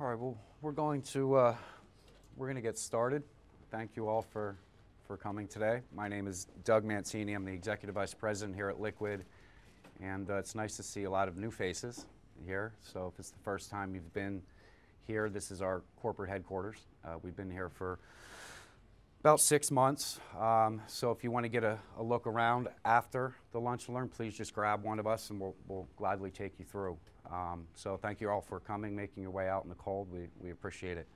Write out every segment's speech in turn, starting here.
All right, well, we're going to get started. Thank you all for coming today. My name is Doug Mancini. I'm the Executive Vice President here at Liquid, and it's nice to see a lot of new faces here. So if it's the first time you've been here, this is our corporate headquarters. We've been here for about 6 months. So if you want to get a look around after the Lunch and Learn, please just grab one of us and we'll gladly take you through. So thank you all for coming, making your way out in the cold. We appreciate it.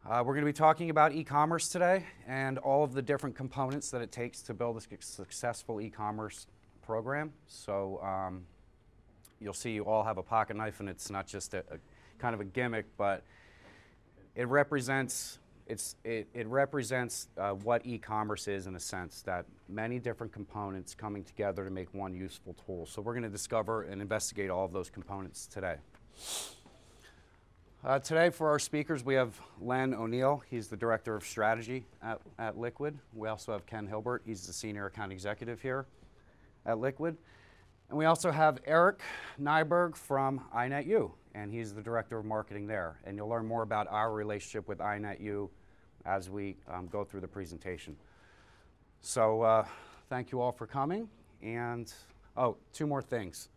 We're going to be talking about e-commerce today and all of the different components that it takes to build a successful e-commerce program. So you'll see you all have a pocket knife, and it's not just a kind of a gimmick, but it represents what e-commerce is, in a sense, that many different components coming together to make one useful tool. So we're going to discover and investigate all of those components today. Today for our speakers, we have Len ONeil. He's the Director of Strategy at Liquid. We also have Ken Hilbert. He's the Senior Account Executive here at Liquid. And we also have Eric Nyberg from iNetU, and he's the Director of Marketing there. And you'll learn more about our relationship with iNetU as we go through the presentation. So thank you all for coming. And, oh, 2 more things.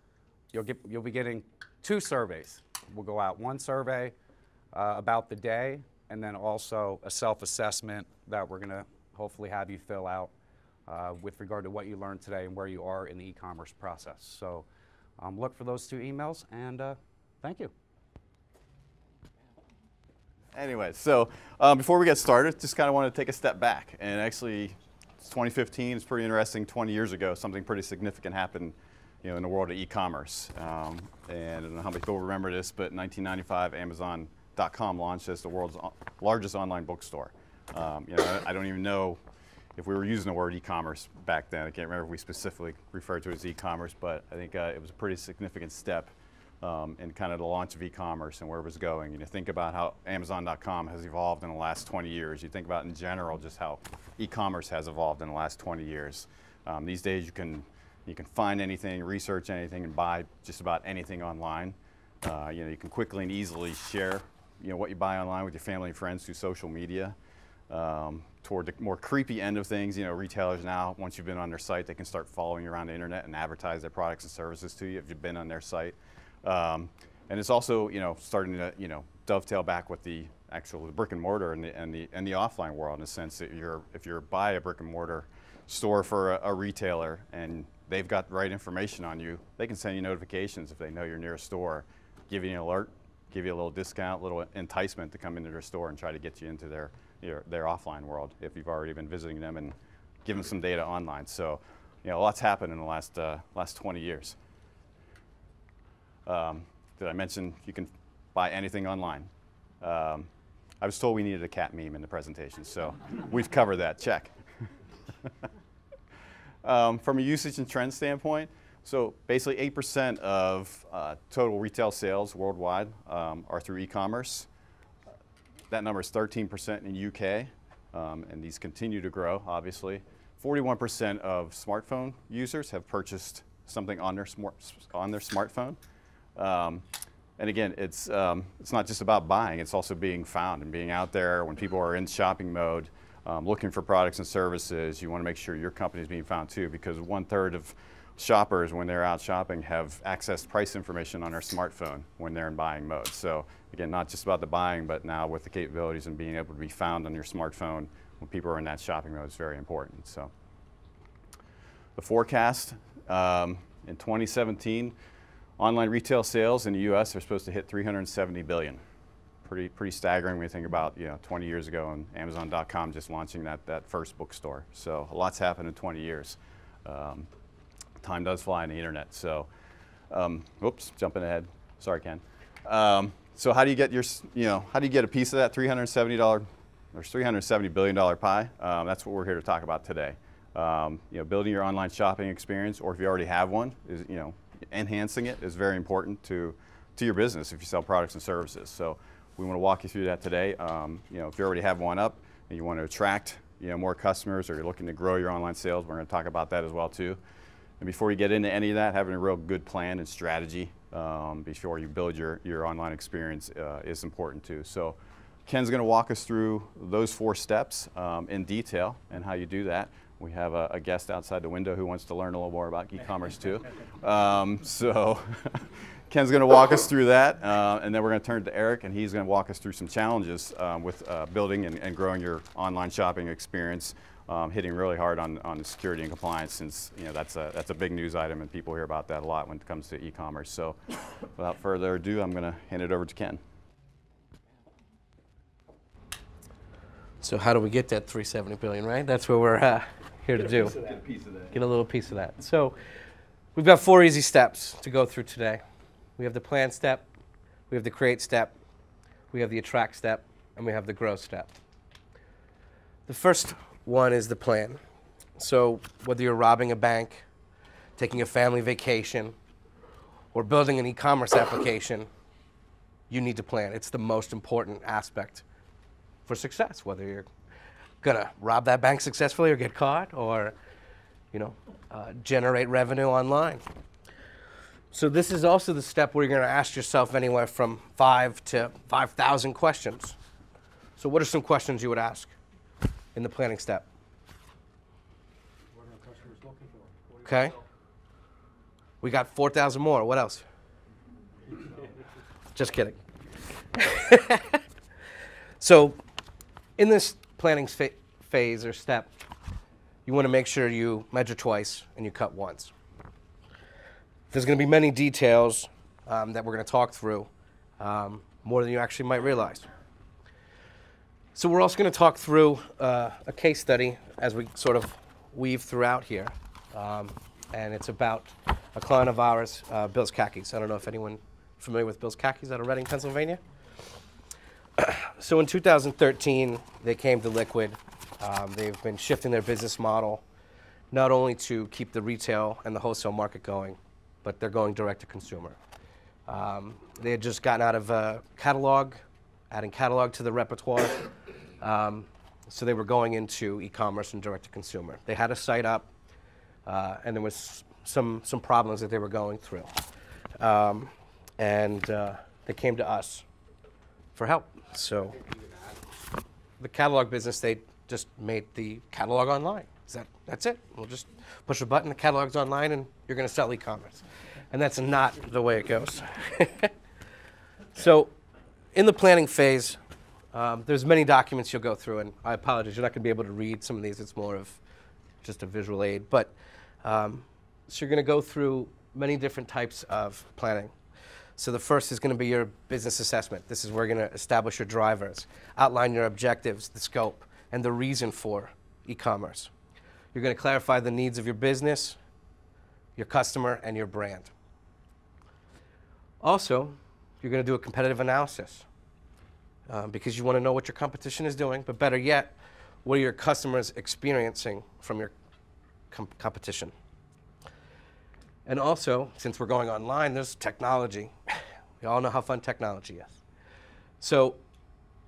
You'll be getting 2 surveys. We'll go out 1 survey about the day, and then also a self-assessment that we're going to hopefully have you fill out with regard to what you learned today and where you are in the e-commerce process. So look for those 2 emails, and thank you. Anyway, so before we get started, just kind of want to take a step back. And actually, it's 2015. It's pretty interesting. 20 years ago, something pretty significant happened, in the world of e-commerce. And I don't know how many people remember this, but in 1995, Amazon.com launched as the world's largest online bookstore. I don't even know if we were using the word e-commerce back then. I can't remember if we specifically referred to it as e-commerce, but I think it was a pretty significant step in kind of the launch of e-commerce and where it was going. You think about how Amazon.com has evolved in the last 20 years. You think about in general just how e-commerce has evolved in the last 20 years. These days you can find anything, research anything, and buy just about anything online. You can quickly and easily share what you buy online with your family and friends through social media. Toward the more creepy end of things, retailers now, once you've been on their site, they can start following you around the internet and advertise their products and services to you if you've been on their site. And it's also, starting to, dovetail back with the actual brick and mortar and the offline world, in the sense that if you're by a brick and mortar store for a retailer and they've got the right information on you, they can send you notifications if they know you're near a store, give you an alert, give you a little discount, a little enticement to come into their store and try to get you into their offline world if you've already been visiting them and give them some data online. So, a lot's happened in the last 20 years. Did I mention you can buy anything online? I was told we needed a cat meme in the presentation, so we've covered that. Check. From a usage and trend standpoint, so basically 8% of total retail sales worldwide are through e-commerce. That number is 13% in the UK, and these continue to grow, obviously. 41% of smartphone users have purchased something on their smartphone. And again, it's not just about buying, it's also being found and being out there when people are in shopping mode, looking for products and services. You want to make sure your company is being found too, because 1/3 of shoppers, when they're out shopping, have accessed price information on their smartphone when they're in buying mode. So again, not just about the buying, but now with the capabilities and being able to be found on your smartphone when people are in that shopping mode is very important. So the forecast in 2017, online retail sales in the U.S. are supposed to hit $370 billion. Pretty staggering when you think about 20 years ago and Amazon.com just launching that first bookstore. So a lot's happened in 20 years. Time does fly on the internet. So, oops, jumping ahead. Sorry, Ken. So how do you get how do you get a piece of that $370 billion pie? That's what we're here to talk about today. Building your online shopping experience, or if you already have one, is enhancing it is very important to your business if you sell products and services. So we want to walk you through that today. If you already have one up and you want to attract more customers, or you're looking to grow your online sales, we're going to talk about that as well too. And before you get into any of that, having a real good plan and strategy before you build your online experience is important too. So Ken's going to walk us through those 4 steps in detail and how you do that. We have a guest outside the window who wants to learn a little more about e-commerce too. So Ken's going to walk us through that, and then we're going to turn to Eric, and he's going to walk us through some challenges with building and growing your online shopping experience, hitting really hard on the security and compliance, since that's a big news item, and people hear about that a lot when it comes to e-commerce. So without further ado, I'm going to hand it over to Ken. So how do we get that 370 billion, right? That's what we're here to do. Get a little piece of that. So we've got 4 easy steps to go through today. We have the plan step, we have the create step, we have the attract step, and we have the grow step. The first one is the plan. So whether you're robbing a bank, taking a family vacation, or building an e-commerce application, you need to plan. It's the most important aspect for success, whether you're gonna rob that bank successfully or get caught, or generate revenue online. So this is also the step where you're going to ask yourself anywhere from 5 to 5,000 questions. So what are some questions you would ask in the planning step? What are our customers looking for? Okay. We got 4,000 more. What else? Just kidding. So in this planning phase or step, you want to make sure you measure twice and you cut once. There's going to be many details that we're going to talk through, more than you actually might realize. So we're also going to talk through a case study as we sort of weave throughout here. And it's about a client of ours, Bill's Khakis. I don't know if anyone familiar with Bill's Khakis out of Reading, Pennsylvania. So in 2013, they came to Liquid. They've been shifting their business model, not only to keep the retail and the wholesale market going, but they're going direct to consumer. They had just gotten out of catalog, adding catalog to the repertoire. So they were going into e-commerce and direct to consumer. They had a site up, and there was some problems that they were going through. And they came to us for help. So the catalog business, they just made the catalog online. That's it. We'll just push a button, the catalog's online, and you're going to sell e-commerce. And that's not the way it goes. So in the planning phase, there's many documents you'll go through, and I apologize, you're not going to be able to read some of these. It's more of just a visual aid. But so you're going to go through many different types of planning. So the first is going to be your business assessment. This is where you're going to establish your drivers, outline your objectives, the scope, and the reason for e-commerce. You're going to clarify the needs of your business, your customer, and your brand. Also, you're going to do a competitive analysis because you want to know what your competition is doing, but better yet, what are your customers experiencing from your competition. And also, since we're going online, there's technology. We all know how fun technology is. So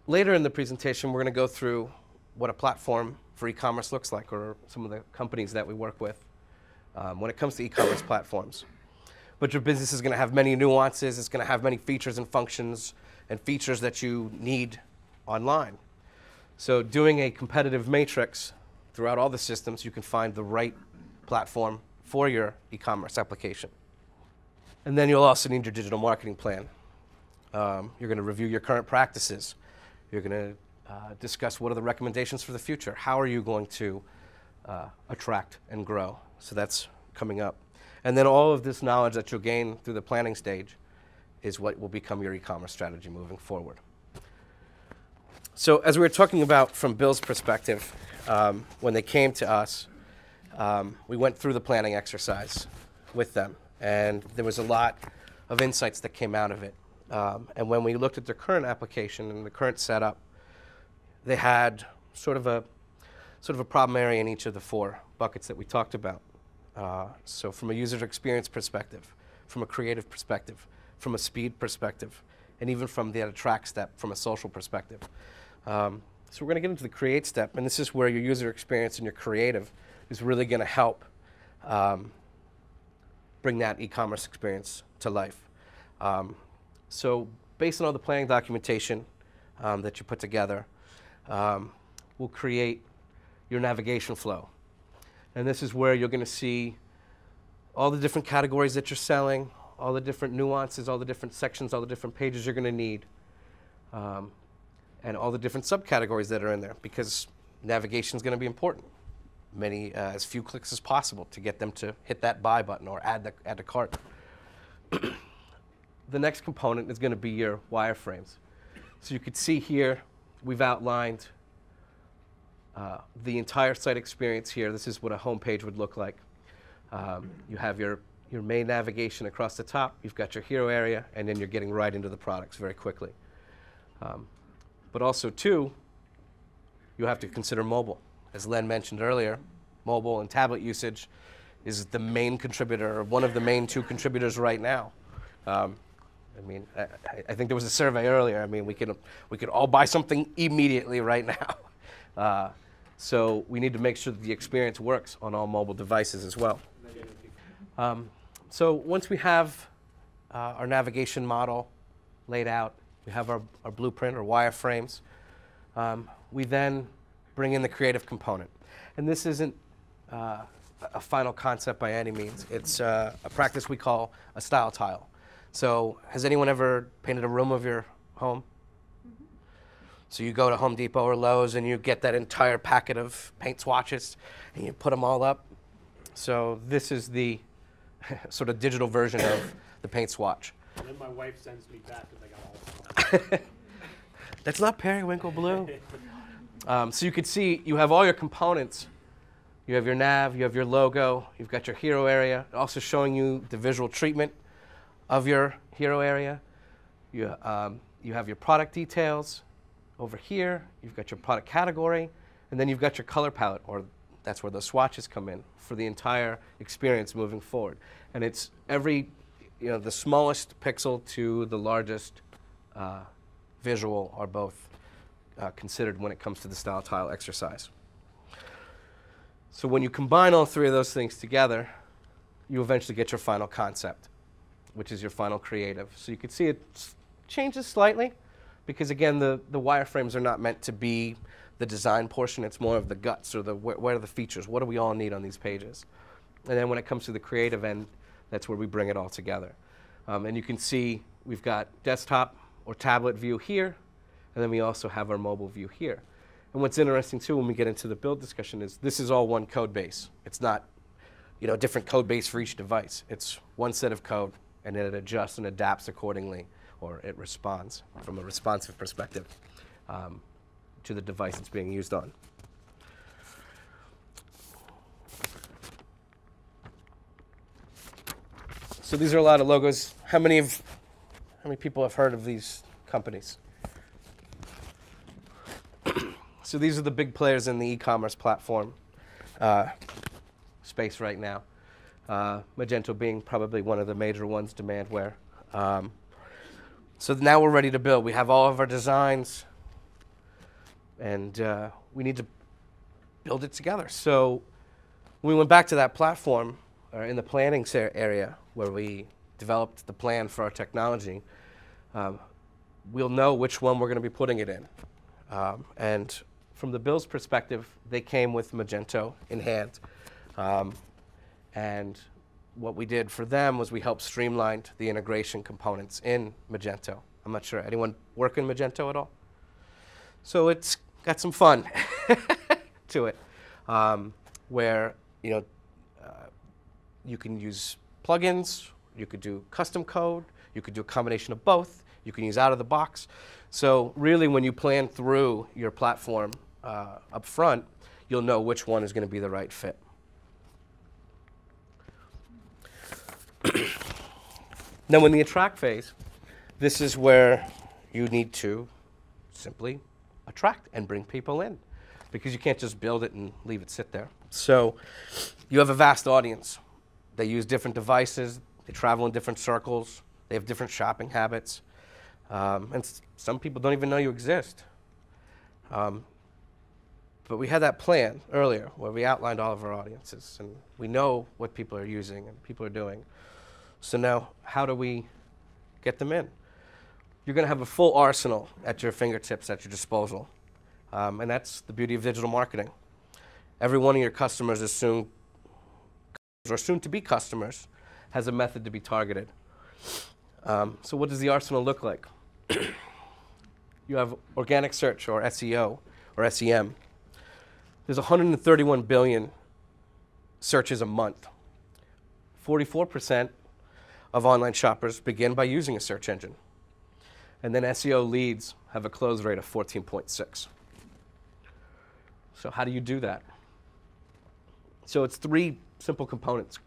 later in the presentation, we're going to go through what a platform for e-commerce looks like, or some of the companies that we work with when it comes to e-commerce platforms. But your business is going to have many nuances. It's going to have many features and functions and features that you need online. So doing a competitive matrix throughout all the systems, you can find the right platform for your e-commerce application. And then you'll also need your digital marketing plan. You're going to review your current practices. You're going to discuss what are the recommendations for the future. How are you going to attract and grow? So that's coming up. And then all of this knowledge that you'll gain through the planning stage is what will become your e-commerce strategy moving forward. So as we were talking about from Bill's perspective, when they came to us, we went through the planning exercise with them, and there was a lot of insights that came out of it. And when we looked at their current application and the current setup, they had sort of a problem area in each of the 4 buckets that we talked about. So from a user experience perspective, from a creative perspective, from a speed perspective, and even from the attract step, from a social perspective. So we're going to get into the create step, and this is where your user experience and your creative is really going to help bring that e-commerce experience to life. So based on all the planning documentation that you put together, we'll create your navigation flow. And this is where you're going to see all the different categories that you're selling, all the different nuances, all the different sections, all the different pages you're going to need, and all the different subcategories that are in there, because navigation is going to be important. As few clicks as possible to get them to hit that buy button or add to cart. The next component is going to be your wireframes. So you could see here, we've outlined the entire site experience here. This is what a home page would look like. You have your main navigation across the top, you've got your hero area, and then you're getting right into the products very quickly. But also, too, you have to consider mobile. As Len mentioned earlier, mobile and tablet usage is the main contributor, or one of the main two contributors right now. I think there was a survey earlier. I mean, we could all buy something immediately right now. So we need to make sure that the experience works on all mobile devices as well. So once we have our navigation model laid out, we have our blueprint or wireframes, we then bring in the creative component. And this isn't a final concept by any means. It's a practice we call a style tile. So has anyone ever painted a room of your home? Mm-hmm. So you go to Home Depot or Lowe's and you get that entire packet of paint swatches and you put them all up. So this is the sort of digital version of the paint swatch. And then my wife sends me back because I got all of them. That's not periwinkle blue. So you can see you have all your components. You have your nav, you have your logo, you've got your hero area, also showing you the visual treatment of your hero area. You have your product details over here. You've got your product category, and then you've got your color palette, or that's where the swatches come in for the entire experience moving forward. And it's the smallest pixel to the largest visual are both considered when it comes to the style tile exercise. So when you combine all three of those things together, you eventually get your final concept, which is your final creative. So you can see it changes slightly because, again, the wireframes are not meant to be the design portion. It's more of the guts, or what are the features? What do we all need on these pages? And then when it comes to the creative end, that's where we bring it all together. And you can see we've got desktop or tablet view here, and then we also have our mobile view here. And what's interesting, too, when we get into the build discussion is this is all one code base. It's not different code base for each device. It's one set of code, and then it adjusts and adapts accordingly, or it responds from a responsive perspective to the device it's being used on. So these are a lot of logos. How many people have heard of these companies? So these are the big players in the e-commerce platform space right now. Magento being probably one of the major ones, Demandware. So now we're ready to build. We have all of our designs, and we need to build it together. So when we went back to that platform, or in the planning area where we developed the plan for our technology, we'll know which one we're going to be putting it in. And from the build's perspective, they came with Magento in hand. And what we did for them was we helped streamline the integration components in Magento. I'm not sure, anyone work in Magento at all? So it's got some fun to it, where you can use plugins, you could do custom code, you could do a combination of both, you can use out of the box. So really, when you plan through your platform up front, you'll know which one is going to be the right fit. Now, in the attract phase, this is where you need to simply attract and bring people in, because you can't just build it and leave it sit there. So you have a vast audience. They use different devices, they travel in different circles, they have different shopping habits, and some people don't even know you exist. But we had that plan earlier where we outlined all of our audiences, and we know what people are using and people are doing. So now, how do we get them in. You're going to have a full arsenal at your fingertips, at your disposal. And that's the beauty of digital marketing. Every one of your customers is soon to be customers has a method to be targeted. So what does the arsenal look like? You have organic search, or SEO, or SEM. There's 131 billion searches a month. 44% of online shoppers begin by using a search engine. And then SEO leads have a close rate of 14.6. So how do you do that? So it's three simple components.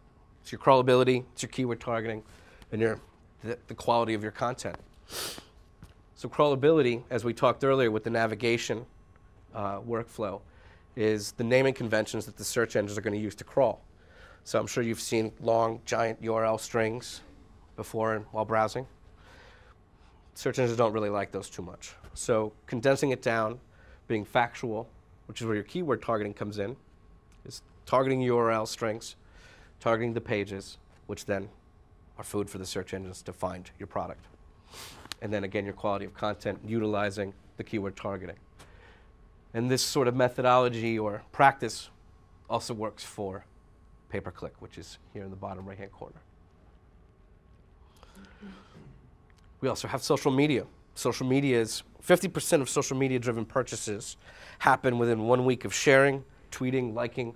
It's your crawlability, it's your keyword targeting, and the quality of your content. So crawlability, as we talked earlier with the navigation workflow, is the naming conventions that the search engines are going to use to crawl. So I'm sure you've seen long, giant URL strings before and while browsing. Search engines don't really like those too much. So condensing it down, being factual, which is where your keyword targeting comes in, is targeting URL strings, targeting the pages, which then are food for the search engines to find your product. And then again, your quality of content, utilizing the keyword targeting. And this sort of methodology or practice also works for pay-per-click, which is here in the bottom right-hand corner. We also have social media. Social media is 50% of social media-driven purchases happen within 1 week of sharing, tweeting, liking,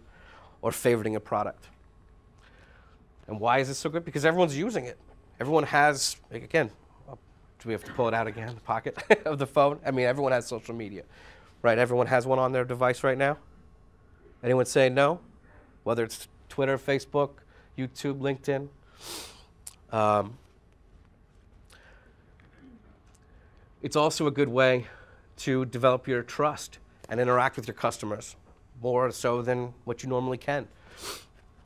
or favoriting a product. And why is this so good? Because everyone's using it. Everyone has, again, do we have to pull it out again, the pocket of the phone? I mean, everyone has social media, right? Everyone has one on their device right now. Anyone say no? Whether it's Twitter, Facebook, YouTube, LinkedIn. It's also a good way to develop your trust and interact with your customers, more so than what you normally can.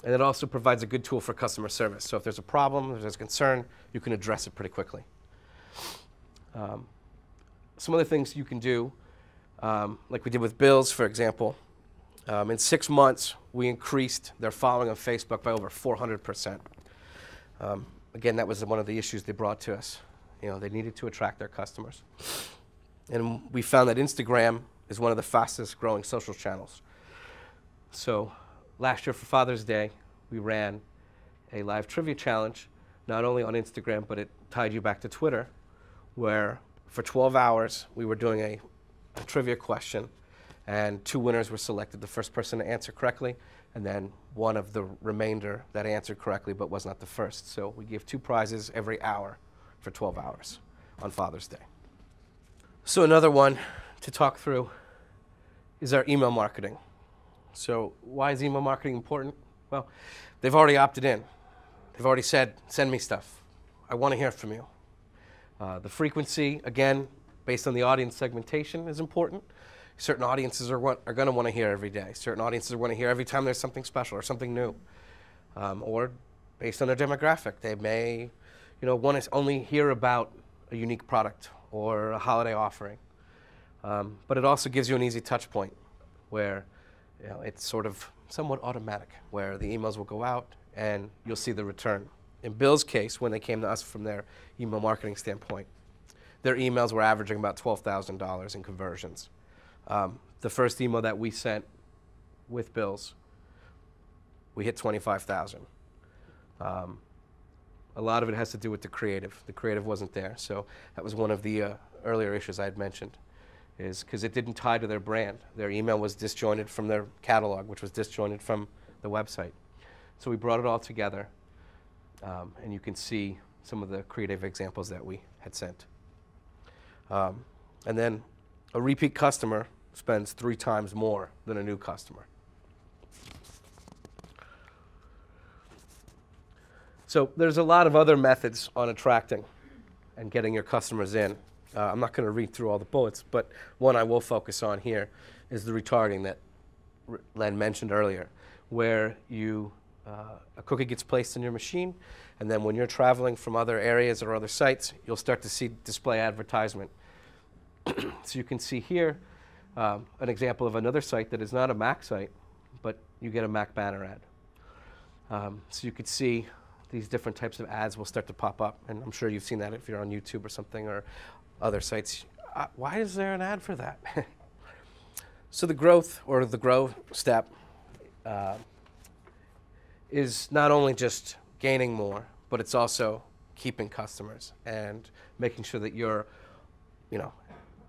And it also provides a good tool for customer service. So if there's a problem, if there's a concern, you can address it pretty quickly. Some other things you can do, like we did with Bills, for example. In 6 months, we increased their following on Facebook by over 400%. Again, that was one of the issues they brought to us. You know, they needed to attract their customers. And we found that Instagram is one of the fastest growing social channels. So last year for Father's Day, we ran a live trivia challenge, not only on Instagram, but it tied you back to Twitter, where for 12 hours, we were doing a trivia question, and 2 winners were selected. The first person to answer correctly, and then one of the remainder that answered correctly but was not the first. So we gave 2 prizes every hour for 12 hours on Father's Day. So another one to talk through is our email marketing. So why is email marketing important? Well, they've already opted in. They've already said, send me stuff. I want to hear from you. The frequency, again, based on the audience segmentation, is important. Certain audiences are going to want to hear every day. Certain audiences want to hear every time there's something special or something new. Or based on their demographic, they may want to only hear about a unique product or a holiday offering. But it also gives you an easy touch point where it's sort of somewhat automatic, where the emails will go out and you'll see the return. In Bill's case, when they came to us from their email marketing standpoint, their emails were averaging about $12,000 in conversions. The first email that we sent with Bill's, we hit 25,000. A lot of it has to do with the creative. The creative wasn't there, so that was one of the earlier issues I had mentioned, is because it didn't tie to their brand. Their email was disjointed from their catalog, which was disjointed from the website. So we brought it all together, and you can see some of the creative examples that we had sent. And then a repeat customer spends 3 times more than a new customer. So there's a lot of other methods on attracting and getting your customers in. I'm not going to read through all the bullets, but one I will focus on here is the retargeting that Len mentioned earlier, where a cookie gets placed in your machine, and then when you're traveling from other areas or other sites, you'll start to see display advertisement. So you can see here an example of another site that is not a Mac site, but you get a Mac banner ad. So you could see these different types of ads will start to pop up. And I'm sure you've seen that if you're on YouTube or something or other sites. Why is there an ad for that? So the growth or the grow step is not only just gaining more, but it's also keeping customers and making sure that you're, you know,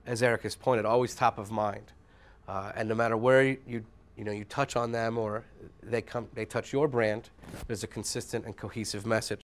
as Eric has pointed, always top of mind. And no matter where you touch on them or they touch your brand, there's a consistent and cohesive message.